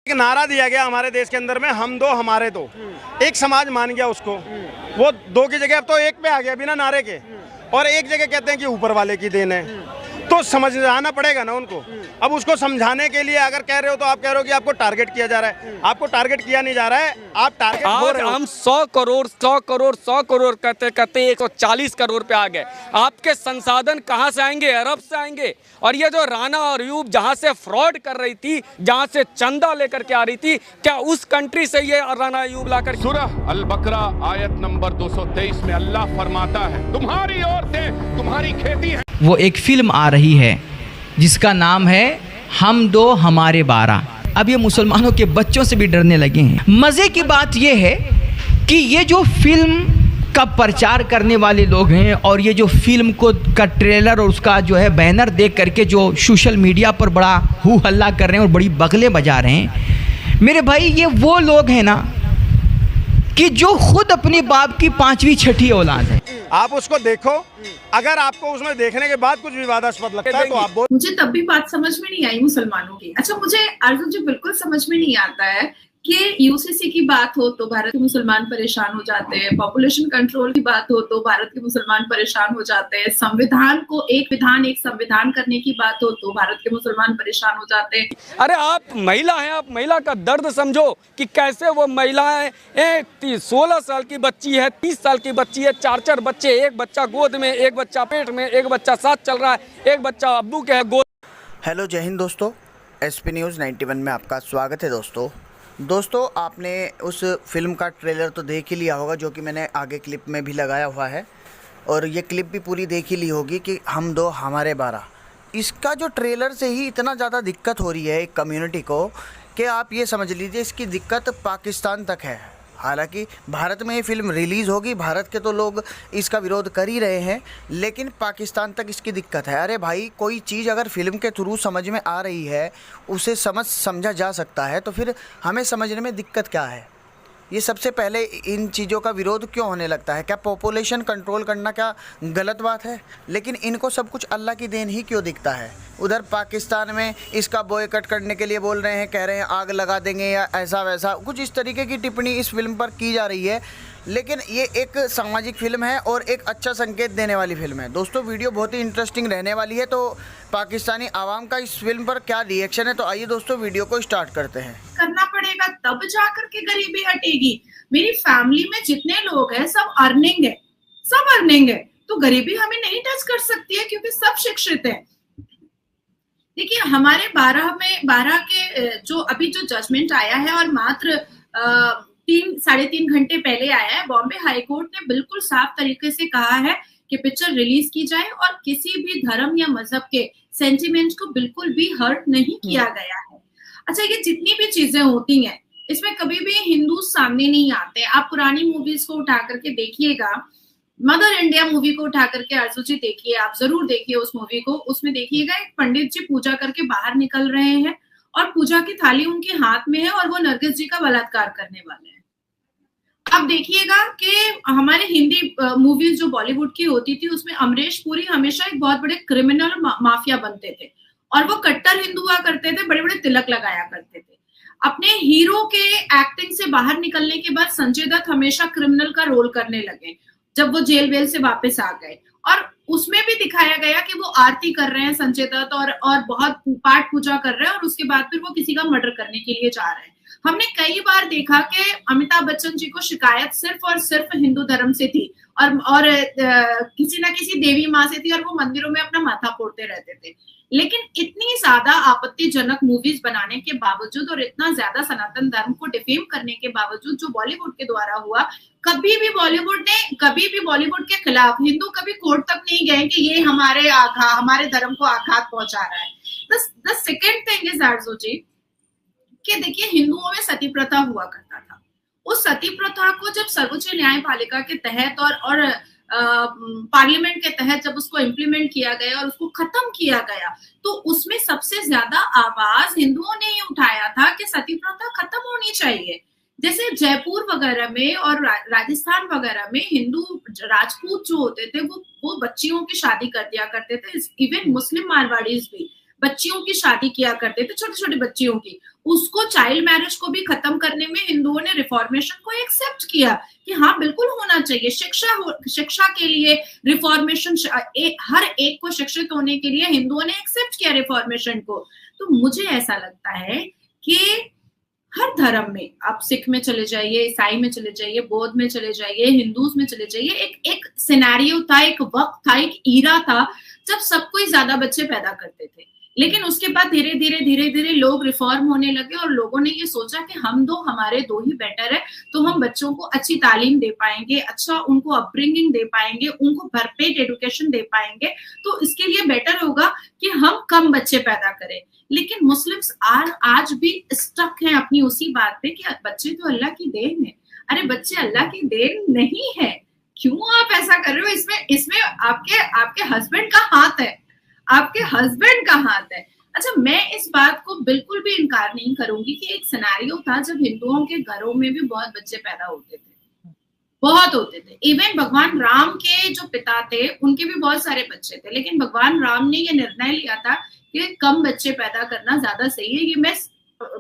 एक नारा दिया गया हमारे देश के अंदर में, हम दो हमारे दो। एक समाज मान गया उसको, वो दो की जगह अब तो एक पे आ गया बिना नारे के, और एक जगह कहते हैं कि ऊपर वाले की देन है। तो समझाना पड़ेगा ना उनको। अब उसको समझाने के लिए अगर कह रहे हो तो आप कह रहे हो कि आपको टारगेट किया जा रहा है। आपको टारगेट किया नहीं जा रहा है, आप टारगेट हो रहे हो। हम 100 करोड़ कहते कहते 140 करोड़ पे आ गए। आपके संसाधन कहाँ से आएंगे? अरब से आएंगे। और ये जो राना और अयूब जहाँ से फ्रॉड कर रही थी, जहाँ से चंदा लेकर के आ रही थी, क्या उस कंट्री से ये राना अयूब लाकर? सूरह अल बकरा आयत नंबर 223 में अल्लाह फरमाता है, तुम्हारी औरतें तुम्हारी खेती है। वो एक फिल्म आ रही है जिसका नाम है हम दो हमारे 12। अब ये मुसलमानों के बच्चों से भी डरने लगे हैं। मज़े की बात ये है कि ये जो फिल्म का प्रचार करने वाले लोग हैं और ये जो फिल्म का ट्रेलर और उसका जो है बैनर देख करके जो सोशल मीडिया पर बड़ा हू हल्ला कर रहे हैं और बड़ी बगलें बजा रहे हैं, मेरे भाई ये वो लोग हैं ना कि जो खुद अपने बाप की 5वीं 6ठी औलाद है। आप उसको देखो, अगर आपको उसमें देखने के बाद कुछ विवादास्पद लगता है तो आप मुझे तब भी बात समझ में नहीं आई मुसलमानों की। अच्छा, मुझे अर्जुन जी बिल्कुल समझ में नहीं आता है कि यूसीसी की बात हो तो भारत के मुसलमान परेशान हो जाते हैं, पॉपुलेशन कंट्रोल की बात हो तो भारत के मुसलमान परेशान हो जाते हैं, संविधान को एक विधान एक संविधान करने की बात हो तो भारत के मुसलमान परेशान हो जाते हैं। अरे आप महिला हैं, आप महिला का दर्द समझो कि कैसे वो महिलाएं, एक 16 साल की बच्ची है, 30 साल की बच्ची है, 4 बच्चे, एक बच्चा गोद में, एक बच्चा पेट में, एक बच्चा साथ चल रहा है, एक बच्चा अब्बू के है गोद। हेलो, जय हिंद दोस्तों। एसपी न्यूज़ 91 में आपका स्वागत है दोस्तों आपने उस फिल्म का ट्रेलर तो देख ही लिया होगा जो कि मैंने आगे क्लिप में भी लगाया हुआ है, और ये क्लिप भी पूरी देख ही ली होगी कि हम दो हमारे 12। इसका जो ट्रेलर से ही इतना ज़्यादा दिक्कत हो रही है एक कम्युनिटी को कि आप ये समझ लीजिए इसकी दिक्कत पाकिस्तान तक है। हालांकि भारत में ये फिल्म रिलीज़ होगी, भारत के तो लोग इसका विरोध कर ही रहे हैं, लेकिन पाकिस्तान तक इसकी दिक्कत है। अरे भाई, कोई चीज़ अगर फिल्म के थ्रू समझ में आ रही है, उसे समझा जा सकता है, तो फिर हमें समझने में दिक्कत क्या है? ये सबसे पहले इन चीज़ों का विरोध क्यों होने लगता है? क्या पॉपुलेशन कंट्रोल करना क्या गलत बात है? लेकिन इनको सब कुछ अल्लाह की देन ही क्यों दिखता है? उधर पाकिस्तान में इसका बॉयकॉट करने के लिए बोल रहे हैं, कह रहे हैं आग लगा देंगे या ऐसा वैसा, कुछ इस तरीके की टिप्पणी इस फिल्म पर की जा रही है। लेकिन ये एक सामाजिक फिल्म है और एक अच्छा संकेत देने वाली फिल्म है। दोस्तों, वीडियो बहुत ही इंटरेस्टिंग रहने वाली है। तो पाकिस्तानी आवाम का इस फिल्म पर क्या रिएक्शन है, तो आइए दोस्तों वीडियो को स्टार्ट करते हैं। करना पड़ेगा तब जाकर के गरीबी हटेगी। मेरी फैमिली में जितने लोग हैं सब अर्निंग है, तो गरीबी हमें नहीं टच कर सकती है क्योंकि सब शिक्षित है। देखिए, हमारे 12 के जो अभी जो जजमेंट आया है और मात्र 3-3.5 घंटे पहले आया है, बॉम्बे हाई कोर्ट ने बिल्कुल साफ तरीके से कहा है कि पिक्चर रिलीज की जाए और किसी भी धर्म या मजहब के सेंटिमेंट को बिल्कुल भी हर्ट नहीं किया गया है। अच्छा, ये जितनी भी चीजें होती हैं इसमें कभी भी हिंदू सामने नहीं आते। आप पुरानी मूवीज को उठा करके देखिएगा, मदर इंडिया मूवी को उठा करके अर्जुन जी देखिए, आप जरूर देखिए उस मूवी को। उसमें देखिएगा एक पंडित जी पूजा करके बाहर निकल रहे हैं और पूजा की थाली उनके हाथ में है और वो नरगिस जी का बलात्कार करने वाले हैं। अब देखिएगा कि हमारे हिंदी मूवीज जो बॉलीवुड की होती थी उसमें अमरीश पुरी हमेशा एक बहुत बड़े क्रिमिनल माफिया बनते थे और वो कट्टर हिंदू हुआ करते थे, बड़े बड़े तिलक लगाया करते थे। अपने हीरो के एक्टिंग से बाहर निकलने के बाद संजय दत्त हमेशा क्रिमिनल का रोल करने लगे जब वो जेल वेल से वापस आ गए, और उसमें भी दिखाया गया कि वो आरती कर रहे हैं संजय दत्त और बहुत पाठ पूजा कर रहे हैं और उसके बाद फिर वो किसी का मर्डर करने के लिए जा रहे हैं। हमने कई बार देखा कि अमिताभ बच्चन जी को शिकायत सिर्फ और सिर्फ हिंदू धर्म से थी और किसी ना किसी देवी माँ से थी और वो मंदिरों में अपना माथा फोड़ते रहते थे। लेकिन इतनी ज्यादा आपत्तिजनक मूवीज बनाने के बावजूद और इतना ज्यादा सनातन धर्म को डिफेम करने के बावजूद जो बॉलीवुड के द्वारा हुआ, कभी भी बॉलीवुड के खिलाफ हिंदू कभी कोर्ट तक नहीं गए कि ये हमारे धर्म को आघात पहुंचा रहा है। द सेकेंड थिंग इज आर्जो जी कि देखिए, हिंदुओं में सती प्रथा हुआ करता था। उस सती प्रथा को जब सर्वोच्च न्यायपालिका के तहत और पार्लियामेंट के तहत जब उसको इम्प्लीमेंट किया गया और उसको खत्म किया गया, तो उसमें सबसे ज्यादा आवाज हिंदुओं ने ही उठाया था कि सती प्रथा खत्म होनी चाहिए। जैसे जयपुर वगैरह में और राजस्थान वगैरह में हिंदू राजपूत जो होते थे वो बच्चियों की शादी कर दिया करते थे, इवन मुस्लिम मारवाड़ीज भी बच्चियों की शादी किया करते थे, छोटी छोटी बच्चियों की, उसको चाइल्ड मैरिज को भी खत्म करने में हिंदुओं ने रिफॉर्मेशन को एक्सेप्ट किया कि हाँ बिल्कुल होना चाहिए। शिक्षा के लिए रिफॉर्मेशन, हर एक को शिक्षित होने के लिए हिंदुओं ने एक्सेप्ट किया रिफॉर्मेशन को। तो मुझे ऐसा लगता है कि हर धर्म में, आप सिख में चले जाइए, ईसाई में चले जाइए, बौद्ध में चले जाइए, हिंदूज में चले जाइए, एक सिनेरियो था, एक वक्त था, एक ईरा था जब सब कोई ज्यादा बच्चे पैदा करते थे। लेकिन उसके बाद धीरे धीरे लोग रिफॉर्म होने लगे और लोगों ने ये सोचा कि हमारे दो ही बेटर है, तो हम बच्चों को अच्छी तालीम दे पाएंगे, अच्छा उनको अपब्रिंगिंग दे पाएंगे, उनको भरपेट एजुकेशन दे पाएंगे, तो इसके लिए बेटर होगा कि हम कम बच्चे पैदा करें। लेकिन मुस्लिम्स आज भी स्टक हैं अपनी उसी बात पे कि बच्चे तो अल्लाह की देन है। अरे बच्चे अल्लाह की देन नहीं है, क्यों आप ऐसा कर रहे हो? इसमें आपके हस्बैंड का हाथ है, आपके हस्बैंड का हाथ है। अच्छा, मैं इस बात को बिल्कुल भी इनकार नहीं करूंगी कि एक सिनेरियो था जब हिंदुओं के घरों में भी बहुत बच्चे पैदा होते थे, बहुत होते थे। इवन भगवान राम के जो पिता थे उनके भी बहुत सारे बच्चे थे, लेकिन भगवान राम ने ये निर्णय लिया था कि कम बच्चे पैदा करना ज्यादा सही है। ये मैं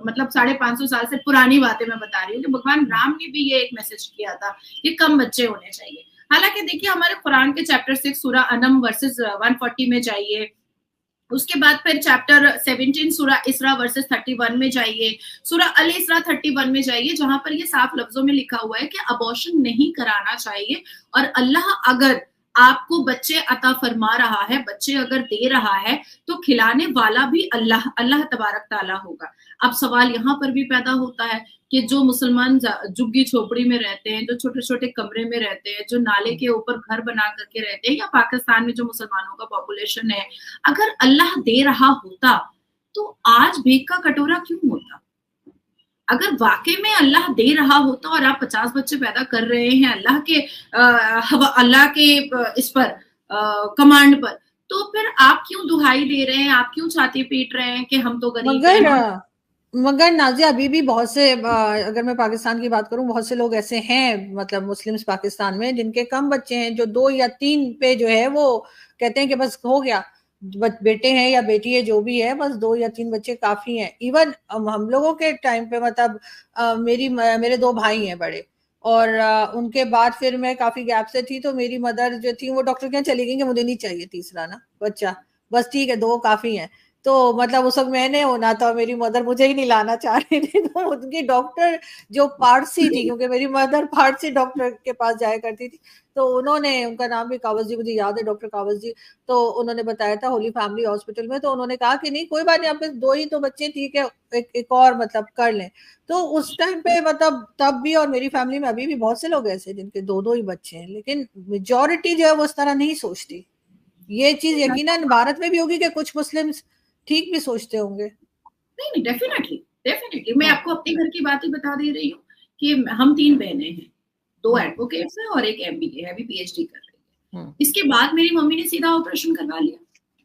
मतलब 550 साल से पुरानी बातें मैं बता रही हूँ कि भगवान राम ने भी ये एक मैसेज किया था कि कम बच्चे होने चाहिए। हालांकि देखिए, हमारे कुरान के चैप्टर 6 सूरा अनम वर्सेस 140 में जाइए, उसके बाद फिर चैप्टर 17 सूरा इसरा वर्सेस 31 में जाइए, सूरा अल इसरा 31 में जाइए, जहां पर ये साफ लफ्जों में लिखा हुआ है कि अबॉर्शन नहीं कराना चाहिए, और अल्लाह अगर आपको बच्चे अता फरमा रहा है, बच्चे अगर दे रहा है, तो खिलाने वाला भी अल्लाह तबारक ताला होगा। अब सवाल यहाँ पर भी पैदा होता है कि जो मुसलमान झुग्गी झोपड़ी में रहते हैं, जो छोटे छोटे कमरे में रहते हैं, जो नाले के ऊपर घर बना करके रहते हैं, या पाकिस्तान में जो मुसलमानों का पॉपुलेशन है, अगर अल्लाह दे रहा होता तो आज भीख का कटोरा क्यों होता? अगर वाकई में अल्लाह दे रहा होता और आप 50 बच्चे पैदा कर रहे हैं अल्लाह के इस पर कमांड पर, तो फिर आप क्यों दुहाई दे रहे हैं, आप क्यों छाती पीट रहे हैं कि हम तो गरीब हैं? मगर नाज़िया, अभी भी बहुत से, अगर मैं पाकिस्तान की बात करूं, बहुत से लोग ऐसे हैं, मतलब मुस्लिम्स पाकिस्तान में, जिनके कम बच्चे हैं, जो 2 या 3 पे जो है वो कहते हैं कि बस हो गया, बेटे हैं या बेटी है, जो भी है, बस 2 या 3 बच्चे काफी हैं। इवन हम लोगों के टाइम पे, मतलब मेरे 2 भाई हैं बड़े, और उनके बाद फिर मैं काफी गैप से थी, तो मेरी मदर जो थी वो डॉक्टर के यहाँ चली गई कि मुझे नहीं चाहिए तीसरा ना बच्चा, बस ठीक है 2 काफी हैं। तो मतलब उस वक्त मैंने होना था, मेरी मदर मुझे ही नहीं लाना चाह रही थी, तो उनकी डॉक्टर जो पारसी थी, क्योंकि मेरी मदर पारसी डॉक्टर के पास जाया करती थी, तो उन्होंने, उनका नाम भी कावस जी, मुझे याद है, डॉक्टर कावस जी, तो उन्होंने बताया था होली फैमिली हॉस्पिटल में, तो उन्होंने कहा कि नहीं कोई बात नहीं, आप 2 ही तो बच्चे, ठीक है, एक और मतलब कर लें। तो उस टाइम पे मतलब तब भी, और मेरी फैमिली में अभी भी बहुत से लोग ऐसे जिनके 2 ही बच्चे हैं, लेकिन मेजॉरिटी जो है वो उस तरह नहीं सोचती। ये चीज यकीनन भारत में भी होगी कि कुछ मुस्लिम्स ठीक भी सोचते होंगे। नहीं, डेफिनेटली मैं आपको अपने घर की बात ही बता दे रही हूँ कि हम 3 बहनें हैं, 2 एडवोकेट्स हैं और एक MBA है, अभी PhD कर रही है। इसके बाद मेरी मम्मी ने सीधा ऑपरेशन करवा लिया,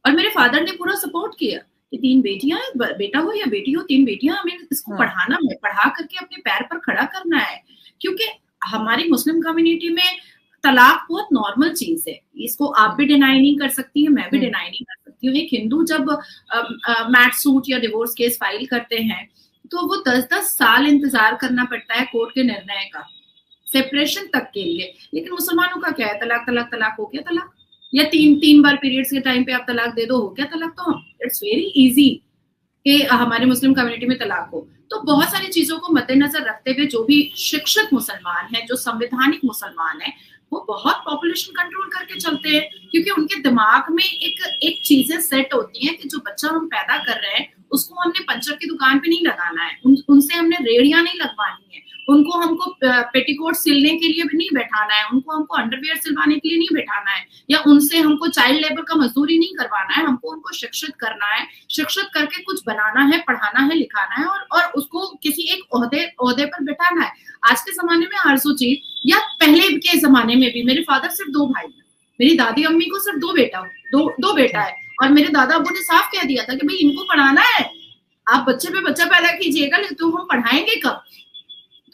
और मेरे फादर ने पूरा सपोर्ट किया कि 3 बेटियां हैं, बेटा हो या बेटी हो, 3 बेटियां, हमें इसको पढ़ाना है, पढ़ा करके अपने पैर पर खड़ा करना है। क्योंकि हमारी मुस्लिम कम्युनिटी में तलाक बहुत नॉर्मल चीज है, इसको आप भी डिनाई नहीं कर सकती है, मैं भी डिनाई नहीं कर सकती हूँ। एक हिंदू जब मैट सूट या डिवोर्स केस फाइल करते हैं तो वो 10-10 साल इंतजार करना पड़ता है कोर्ट के निर्णय का, सेपरेशन तक के लिए। लेकिन मुसलमानों का क्या है, तलाक हो गया तलाक, या 3 बार पीरियड्स के टाइम पे आप तलाक दे दो, हो गया तलाक। तो इट्स वेरी इजी कि हमारे मुस्लिम कम्युनिटी में तलाक हो। तो बहुत सारी चीजों को मद्देनजर रखते हुए जो भी शिक्षित मुसलमान है, जो संवैधानिक मुसलमान है, वो बहुत पॉपुलेशन कंट्रोल करके चलते हैं, क्योंकि उनके दिमाग में एक चीजें सेट होती हैं कि जो बच्चा हम पैदा कर रहे हैं उसको हमने पंचर की दुकान पे नहीं लगाना है, उनसे हमने रेड़ियां नहीं लगवानी है, हमको पेटीकोट सिलने के लिए भी नहीं बैठाना है, हमको अंडरवियर सिलवाने के लिए नहीं बैठाना है, या उनसे हमको चाइल्ड लेबर का मजदूरी नहीं करवाना है, हमको उनको शिक्षित करना है, शिक्षित करके कुछ बनाना है, पढ़ाना है, लिखाना है, और उसको किसी एक ओहदे पर बैठाना है। आज के जमाने में आरज़ू जी, या पहले के जमाने में भी, मेरे फादर सिर्फ 2 भाई हैं, मेरी दादी अम्मी को सिर्फ 2 बेटा है, और मेरे दादा अबू ने साफ कह दिया था कि भाई इनको पढ़ाना है, आप बच्चे पे बच्चा पैदा कीजिएगा, तो हम पढ़ाएंगे कब?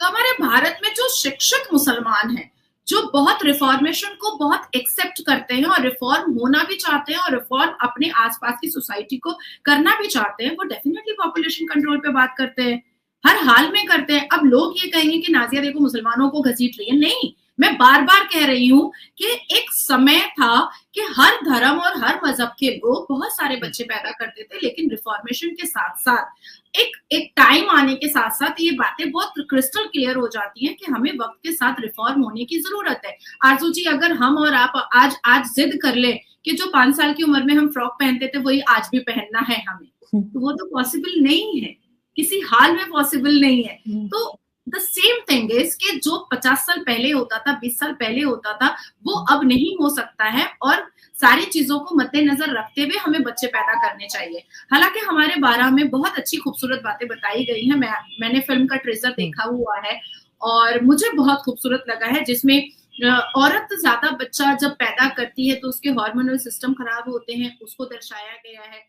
तो हमारे भारत में जो शिक्षित मुसलमान हैं, जो बहुत रिफॉर्मेशन को बहुत एक्सेप्ट करते हैं और रिफॉर्म होना भी चाहते हैं और रिफॉर्म अपने आसपास की सोसाइटी को करना भी चाहते हैं, वो डेफिनेटली पॉपुलेशन कंट्रोल पे बात करते हैं, हर हाल में करते हैं। अब लोग ये कहेंगे कि नाजिया देखो मुसलमानों को घसीट रही है, नहीं, मैं बार बार कह रही हूँ कि एक समय था कि हर धर्म और हर मजहब के लोग बहुत सारे बच्चे पैदा करते थे, लेकिन रिफॉर्मेशन के साथ साथ एक टाइम आने के साथ साथ ये बातें बहुत क्रिस्टल क्लियर हो जाती हैं कि हमें वक्त के साथ रिफॉर्म होने की जरूरत है। आरजू जी, अगर हम और आप आज जिद कर ले कि जो 5 साल की उम्र में हम फ्रॉक पहनते थे वही आज भी पहनना है हमें, तो वो तो पॉसिबल नहीं है, किसी हाल में पॉसिबल नहीं है। तो द सेम थिंग इज कि जो 50 साल पहले होता था, 20 साल पहले होता था, वो अब नहीं हो सकता है, और सारी चीजों को मद्देनजर रखते हुए हमें बच्चे पैदा करने चाहिए। हालांकि हमारे बारे में बहुत अच्छी खूबसूरत बातें बताई गई हैं, मैंने फिल्म का ट्रेलर देखा हुआ है और मुझे बहुत खूबसूरत लगा है, जिसमें औरत ज्यादा बच्चा जब पैदा करती है तो उसके हार्मोनल सिस्टम खराब होते हैं, उसको दर्शाया गया है।